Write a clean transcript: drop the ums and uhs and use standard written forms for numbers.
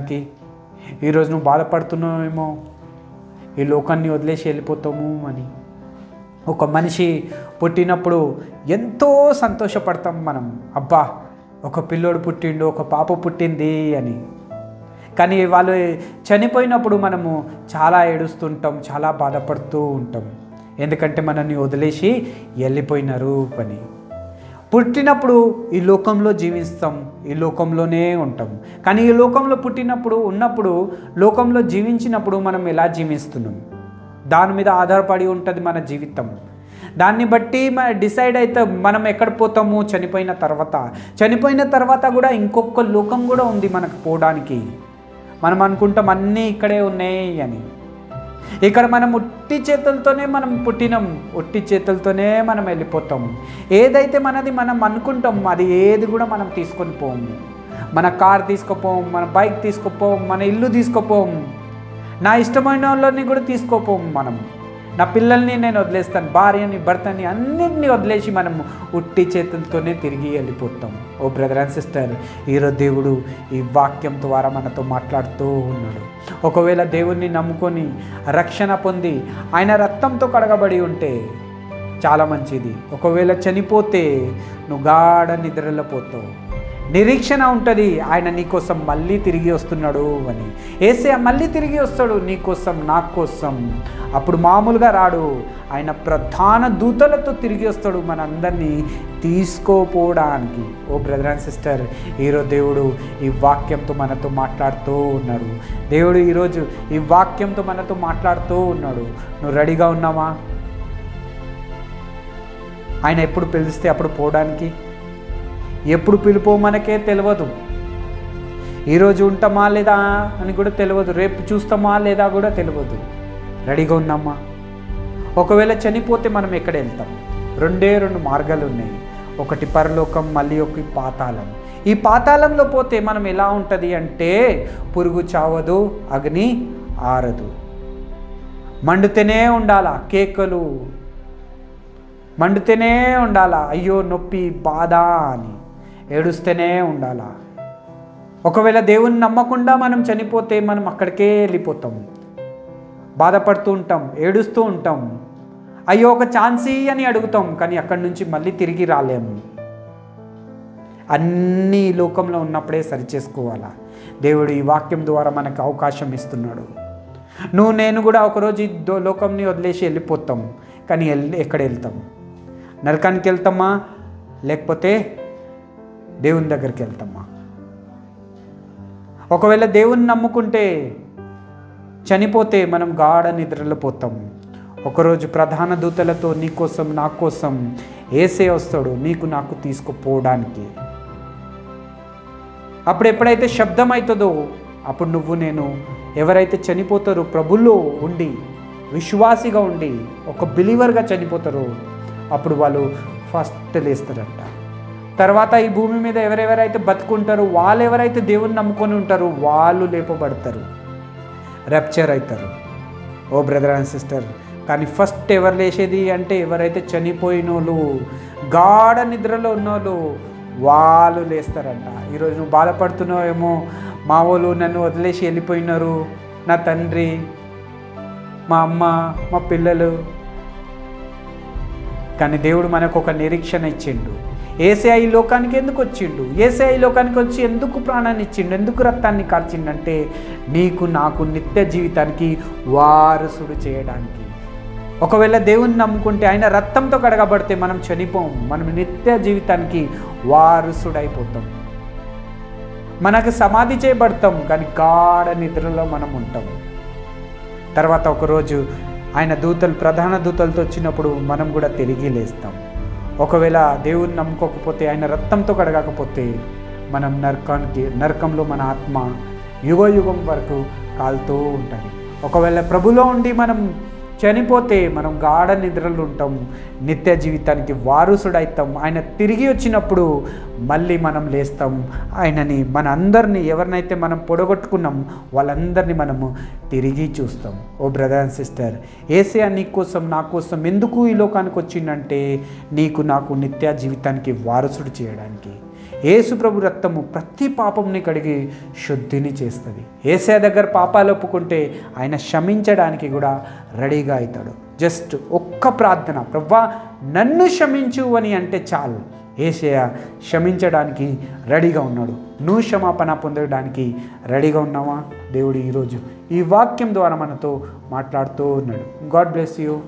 పోవడానికి. ఈరోజు నువ్వు బాధపడుతున్నావేమో, ఈ లోకాన్ని వదిలేసి వెళ్ళిపోతాము అని. ఒక మనిషి పుట్టినప్పుడు ఎంతో సంతోషపడతాం మనం, అబ్బా ఒక పిల్లోడు పుట్టిండు, ఒక పాప పుట్టింది అని. కానీ వాళ్ళు చనిపోయినప్పుడు మనము చాలా ఏడుస్తుంటాం, చాలా బాధపడుతూ ఉంటాం. ఎందుకంటే మనల్ని వదిలేసి వెళ్ళిపోయినారు అని. పుట్టినప్పుడు ఈ లోకంలో జీవిస్తాం, ఈ లోకంలోనే ఉంటాం. కానీ ఈ లోకంలో ఉన్నప్పుడు లోకంలో జీవించినప్పుడు మనం ఎలా జీవిస్తున్నాం దాని మీద ఆధారపడి ఉంటుంది మన జీవితం. దాన్ని బట్టి డిసైడ్ అయితే మనం ఎక్కడ పోతాము. చనిపోయిన తర్వాత కూడా ఇంకొక లోకం కూడా ఉంది మనకు పోవడానికి. మనం అనుకుంటాం అన్నీ ఇక్కడే ఉన్నాయి అని. ఇక్కడ మనం ఉట్టి చేతులతోనే మనం పుట్టినాం, ఉట్టి చేతులతోనే మనం వెళ్ళిపోతాం. ఏదైతే మనది మనం అనుకుంటాం అది ఏది కూడా మనం తీసుకొని పోము. మన కార్ తీసుకుపోం, మన బైక్ తీసుకుపోం, మన ఇల్లు తీసుకుపోం, నా ఇష్టమైన వాళ్ళని కూడా తీసుకోపోం. మనం నా పిల్లల్ని నేను వదిలేస్తాను, భార్యని భర్తని అన్నింటినీ వదిలేసి మనం ఉట్టి చేతులతోనే తిరిగి వెళ్ళిపోతాం. ఓ బ్రదర్ అండ్ సిస్టర్, ఈరోజు దేవుడు ఈ వాక్యం ద్వారా మనతో మాట్లాడుతూ ఉన్నాడు. ఒకవేళ దేవుణ్ణి నమ్ముకొని రక్షణ పొంది ఆయన రక్తంతో కడగబడి ఉంటే చాలా మంచిది. ఒకవేళ చనిపోతే నువ్వు గాఢ నిద్రలో పోతావు. నిరీక్షణ ఉంటుంది, ఆయన నీకోసం మళ్ళీ తిరిగి వస్తున్నాడు అని. యేసయ్య మళ్ళీ తిరిగి వస్తాడు నీకోసం, నా కోసం. అప్పుడు మామూలుగా రాడు, ఆయన ప్రధాన దూతలతో తిరిగి వస్తాడు మనందరినీ తీసుకోపోవడానికి. ఓ బ్రదర్ అండ్ సిస్టర్, ఈరోజు దేవుడు ఈ వాక్యంతో మనతో మాట్లాడుతూ ఉన్నాడు. దేవుడు ఈరోజు ఈ వాక్యంతో మనతో మాట్లాడుతూ ఉన్నాడు. నువ్వు రెడీగా ఉన్నావా? ఆయన ఎప్పుడు పిలిస్తే అప్పుడు పోవడానికి. ఎప్పుడు పిలుపో మనకే తెలియదు. ఈరోజు ఉంటామా లేదా అని కూడా తెలియదు, రేపు చూస్తామా లేదా కూడా తెలియదు. రెడీగా ఉన్నామా? ఒకవేళ చనిపోతే మనం ఎక్కడ వెళ్తాం? రెండు మార్గాలు ఉన్నాయి. ఒకటి పరలోకం, మళ్ళీ ఒకటి పాతాళం. ఈ పాతాళంలో పోతే మనం ఎలా ఉంటుంది అంటే పురుగు చావదు, అగ్ని ఆరదు, మండుతూనే ఉండాలా, కేకలు మండుతూనే ఉండాలా, అయ్యో నొప్పి బాధ అని ఏడుస్తూనే ఉండాలా. ఒకవేళ దేవుని నమ్మకుండా మనం చనిపోతే మనం అక్కడికే వెళ్ళిపోతాం, బాధపడుతూ ఉంటాం, ఏడుస్తూ ఉంటాం, అయ్యో ఒక ఛాన్సీ అని అడుగుతాం, కానీ అక్కడి నుంచి మళ్ళీ తిరిగి రాలేము. అన్నీ ఈ లోకంలో ఉన్నప్పుడే సరిచేసుకోవాలా. దేవుడు ఈ వాక్యం ద్వారా మనకు అవకాశం ఇస్తున్నాడు. నేను కూడా ఒకరోజు ఈ లోకంని వదిలేసి వెళ్ళిపోతాం. కానీ ఎక్కడ వెళ్తాం? నరకానికి వెళ్తామా, లేకపోతే దేవుని దగ్గరికి వెళ్తామా? ఒకవేళ దేవుని నమ్ముకుంటే చనిపోతే మనం గాఢ నిద్రలో పోతాం. ఒకరోజు ప్రధాన దూతలతో నీ కోసం నా కోసం యేసయ్య వస్తాడు నీకు నాకు తీసుకుపోవడానికి. అప్పుడు ఎప్పుడైతే శబ్దం అవుతుందో అప్పుడు నువ్వు నేను ఎవరైతే చనిపోతారో ప్రభులో ఉండి విశ్వాసిగా ఉండి ఒక బిలీవర్గా చనిపోతారో అప్పుడు వాళ్ళు ఫస్ట్ లేస్తారంట. తర్వాత ఈ భూమి మీద ఎవరెవరైతే బతుకుంటారో వాళ్ళు ఎవరైతే దేవుని నమ్ముకొని ఉంటారో వాళ్ళు లేపబడతారు, ర్యాప్చర్ అవుతారు. ఓ బ్రదర్ అండ్ సిస్టర్, కానీ ఫస్ట్ ఎవరు లేచేది అంటే ఎవరైతే చనిపోయిన వాళ్ళు, గాఢ నిద్రలో ఉన్నోళ్ళు వాళ్ళు లేస్తారంట. ఈరోజు నువ్వు బాధపడుతున్నావేమో, మా వాళ్ళు నన్ను వదిలేసి వెళ్ళిపోయినారు, నా తండ్రి, మా అమ్మ, మా పిల్లలు. కానీ దేవుడు మనకు ఒక నిరీక్షణ ఇచ్చిండు. యేసయ్య ఈ లోకానికి ఎందుకు వచ్చిండు? యేసయ్య ఈ లోకానికి వచ్చి ఎందుకు ప్రాణాన్ని ఇచ్చిండు, ఎందుకు రక్తాన్ని కార్చిండంటే నీకు నాకు నిత్య జీవితానికి వారసుడు చేయడానికి. ఒకవేళ దేవుని నమ్ముకుంటే ఆయన రక్తంతో కడగబడితే మనం చనిపోం, మనం నిత్య జీవితానికి వారసుడైపోతాం. మనకు సమాధి చేయబడతాం, కానీ గాఢ నిద్రలో మనం ఉంటాం. తర్వాత ఒకరోజు ఆయన దూతలు, ప్రధాన దూతలతో వచ్చినప్పుడు మనం కూడా తిరిగి లేస్తాం. ఒకవేళ దేవుని నమ్ముకోకపోతే, ఆయన రక్తంతో కడగకపోతే మనం నరకంలో మన ఆత్మ యుగ యుగం వరకు కాలుతూ ఉంటుంది. ఒకవేళ ప్రభులో ఉండి మనం చనిపోతే మనం గాఢ నిద్రలు ఉంటాం, నిత్య జీవితానికి వారసుడైతాం. ఆయన తిరిగి వచ్చినప్పుడు మళ్ళీ మనం లేస్తాం. ఆయనని మన అందరినీ ఎవరినైతే మనం పొడగొట్టుకున్నాం వాళ్ళందరినీ మనము తిరిగి చూస్తాం. ఓ బ్రదర్ అండ్ సిస్టర్, యేసయ్య నీ కోసం నా కోసం ఎందుకు ఈ లోకానికి వచ్చిందంటే నీకు నాకు నిత్య జీవితానికి వారసుడు చేయడానికి. యేసు ప్రభు రక్తము ప్రతి పాపంని కడిగి శుద్ధిని చేస్తుంది. యేసయ్య దగ్గర పాపాలు ఒప్పుకుంటే ఆయన క్షమించడానికి కూడా రెడీగా అవుతాడు. జస్ట్ ఒక్క ప్రార్థన, ప్రభువా నన్ను క్షమించు అని అంటే చాలు, యేసయ్య క్షమించడానికి రెడీగా ఉన్నాడు. నువ్వు క్షమాపణ పొందడానికి రెడీగా ఉన్నావా? దేవుడు ఈరోజు ఈ వాక్యం ద్వారా మనతో మాట్లాడుతూ ఉన్నాడు. God bless you.